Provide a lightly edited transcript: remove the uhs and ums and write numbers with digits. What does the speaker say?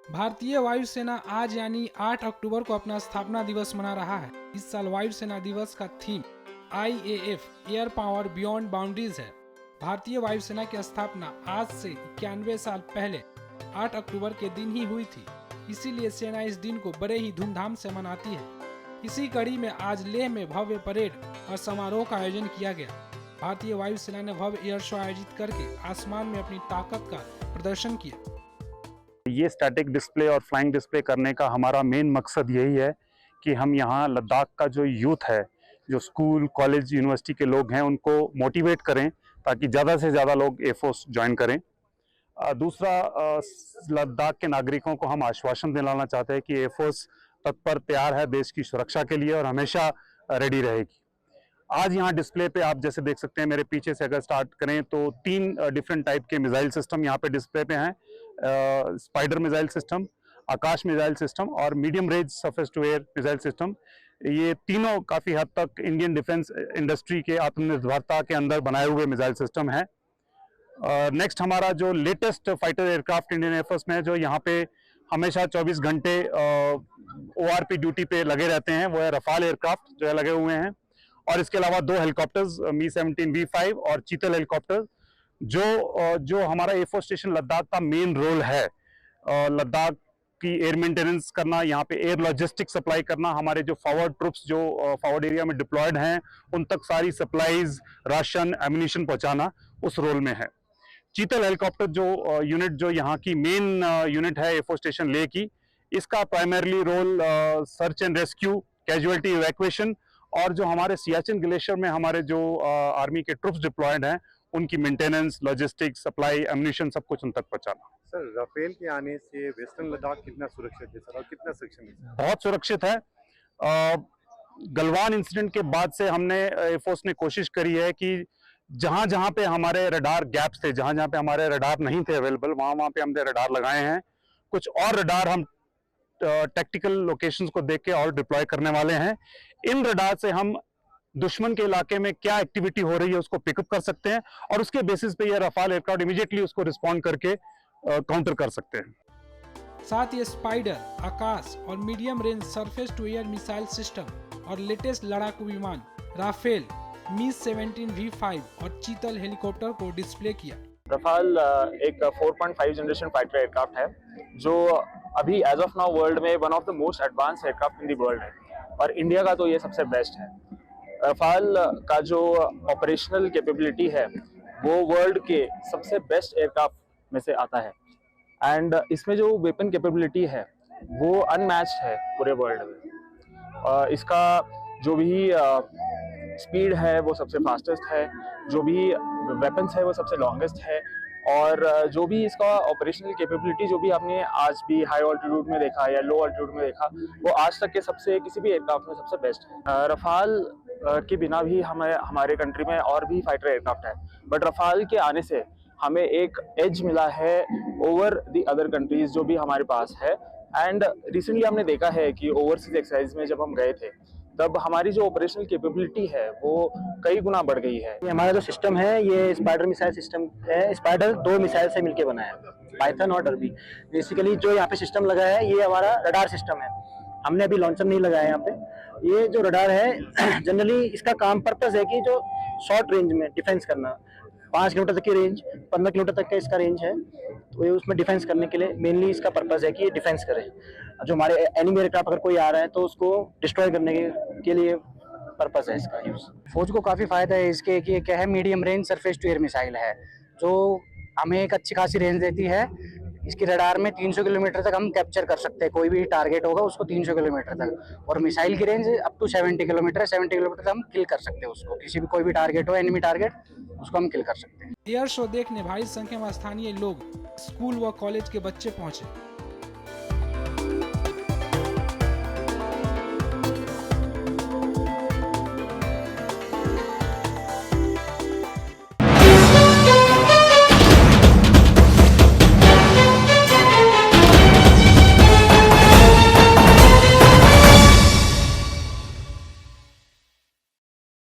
भारतीय वायुसेना आज यानी 8 अक्टूबर को अपना स्थापना दिवस मना रहा है। इस साल वायुसेना दिवस का theme IAF air power beyond boundaries है। भारतीय वायुसेना की स्थापना आज से 91 साल पहले 8 अक्टूबर के दिन ही हुई थी। इसीलिए सेना इस दिन को बड़े ही धूमधाम से मनाती है। इसी कड़ी में आज लेह में भव्य परेड और समारोह का आयोजन किया गया। भारतीय वायुसेना ने भव्य एयर शो आयोजित करके आसमान में अपनी ताकत का प्रदर्शन किया। ये स्टैटिक डिस्प्ले और फ्लाइंग डिस्प्ले करने का हमारा मेन मकसद यही है कि हम यहाँ लद्दाख का जो यूथ है, जो स्कूल कॉलेज यूनिवर्सिटी के लोग हैं, उनको मोटिवेट करें ताकि ज़्यादा से ज़्यादा लोग एयरफोर्स ज्वाइन करें। दूसरा, लद्दाख के नागरिकों को हम आश्वासन दिलाना चाहते हैं कि एयरफोर्स तत्पर तैयार है देश की सुरक्षा के लिए और हमेशा रेडी रहेगी। आज यहाँ डिस्प्ले पे आप जैसे देख सकते हैं, मेरे पीछे से अगर स्टार्ट करें तो 3 डिफरेंट टाइप के मिसाइल सिस्टम यहाँ पे डिस्प्ले पे हैं। Spider missile system, Akash missile system और medium range surface to air missile system. ये तीनों काफ़ी हद तक इंडियन डिफेंस इंडस्ट्री के आत्मनिर्भरता के अंदर बनाए हुए मिसाइल सिस्टम है। नेक्स्ट हमारा जो latest fighter aircraft Indian air force में है, जो यहाँ पे हमेशा 24 घंटे ORP ड्यूटी पे लगे रहते हैं, वो है रफाल एयरक्राफ्ट जो है लगे हुए हैं। और इसके अलावा 2 हेलीकॉप्टर्स Mi-17 V5 और चीतल हेलीकॉप्टर, जो हमारा एयरफोर्स स्टेशन लद्दाख का मेन रोल है। लद्दाख की एयर मेंटेनेंस करना, यहाँ पे एयर लॉजिस्टिक सप्लाई करना, हमारे जो फॉरवर्ड ट्रुप्स जो फॉरवर्ड एरिया में डिप्लॉयड हैं उन तक सारी सप्लाईज, राशन, एम्यूनिशन पहुंचाना उस रोल में है। चीतल हेलीकॉप्टर जो यूनिट जो यहाँ की मेन यूनिट है एयरफोर्स स्टेशन लेह की, इसका primarily role search and rescue, casualty evacuation और जो हमारे सियाचिन ग्लेशियर में हमारे जो आर्मी के ट्रुप्स डिप्लॉयड हैं उनकी मेंटेनेंस, लॉजिस्टिक्स, सप्लाई, एम्यूनिशन सब कुछ उन तक पहुंचाना। सर, राफेल के आने से वेस्टर्न लद्दाख कितना सुरक्षित है सर, और कितना सक्षम है? बहुत सुरक्षित है। गलवान इंसिडेंट के बाद से हमने एयरफोर्स ने कोशिश करी है कि जहां जहां पे हमारे रडार गैप्स थे, जहां जहां पे हमारे रडार नहीं थे अवेलेबल, वहां वहां पे हमने रडार लगाए हैं। कुछ और रडार हम टैक्टिकल लोकेशंस को देख के और डिप्लॉय करने वाले हैं। इन रडार से हम दुश्मन के इलाके में क्या एक्टिविटी हो रही है उसको पिकअप कर सकते हैं और उसके बेसिस पे ये रफाल एयरक्राफ्ट इमीडिएटली उसको रिस्पॉन्ड करके काउंटर कर सकते हैं। साथ ही स्पाइडर, आकाश और medium range surface to air missile system और लेटेस्ट लड़ाकू विमान राफेल, Mi-17 V5 और चीतल हेलीकॉप्टर को डिस्प्ले किया। रफाल एक 4.5 जनरेशन फाइटर एयरक्राफ्ट है जो अभी एज ऑफ नाउ वर्ल्ड में one of the most advance aircraft in the world है और इंडिया का तो ये सबसे बेस्ट है। रफाल का जो ऑपरेशनल कैपेबिलिटी है वो वर्ल्ड के सबसे बेस्ट एयरक्राफ्ट में से आता है एंड इसमें जो वेपन कैपेबिलिटी है वो अनमैच्ड है पूरे वर्ल्ड में। इसका जो भी स्पीड है वो सबसे फास्टेस्ट है, जो भी वेपन्स है वो सबसे लॉन्गेस्ट है और जो भी इसका ऑपरेशनल कैपेबिलिटी जो भी आपने आज भी हाई ऑल्टीट्यूड में देखा या लो ऑल्टीट्यूड में देखा, वो आज तक के सबसे किसी भी एयरक्राफ्ट में सबसे बेस्ट है। रफाल के बिना भी हमारे कंट्री में और भी फाइटर एयरक्राफ्ट है, बट रफाल के आने से हमें एक एज मिला है ओवर द अदर कंट्रीज जो भी हमारे पास है। एंड रिसेंटली हमने देखा है कि ओवरसीज एक्सरसाइज में जब हम गए थे तब हमारी जो ऑपरेशनल कैपेबिलिटी है वो कई गुना बढ़ गई है। हमारा जो सिस्टम है ये स्पाइडर मिसाइल सिस्टम है। स्पाइडर 2 मिसाइल से मिलके बना है, पाइथन और डर्बी। बेसिकली जो यहाँ पे सिस्टम लगा है ये हमारा रडार सिस्टम है। हमने अभी लॉन्चर नहीं लगाया यहाँ पे। ये जो रडार है जनरली इसका काम पर्पस है कि जो शॉर्ट रेंज में डिफेंस करना, 5 किलोमीटर तक की रेंज, 15 किलोमीटर तक का इसका रेंज है, तो ये उसमें डिफेंस करने के लिए मेनली इसका पर्पस है कि ये डिफेंस करे। जो हमारे एनिमी एयरक्राफ्ट अगर कोई आ रहा है तो उसको डिस्ट्रॉय करने के लिए पर्पस है इसका यूज। फौज को काफ़ी फायदा है इसके कि क्या है, medium range surface to air missile है जो हमें एक अच्छी खासी रेंज देती है। इसकी रडार में 300 किलोमीटर तक हम कैप्चर कर सकते हैं, कोई भी टारगेट होगा उसको 300 किलोमीटर तक, और मिसाइल की रेंज अप टू 70 किलोमीटर है। 70 किलोमीटर तक हम किल कर सकते हैं उसको, किसी भी कोई भी टारगेट हो एनिमी टारगेट, उसको हम किल कर सकते हैं। एयर शो देखने भारी संख्या में स्थानीय लोग, स्कूल व कॉलेज के बच्चे पहुंचे।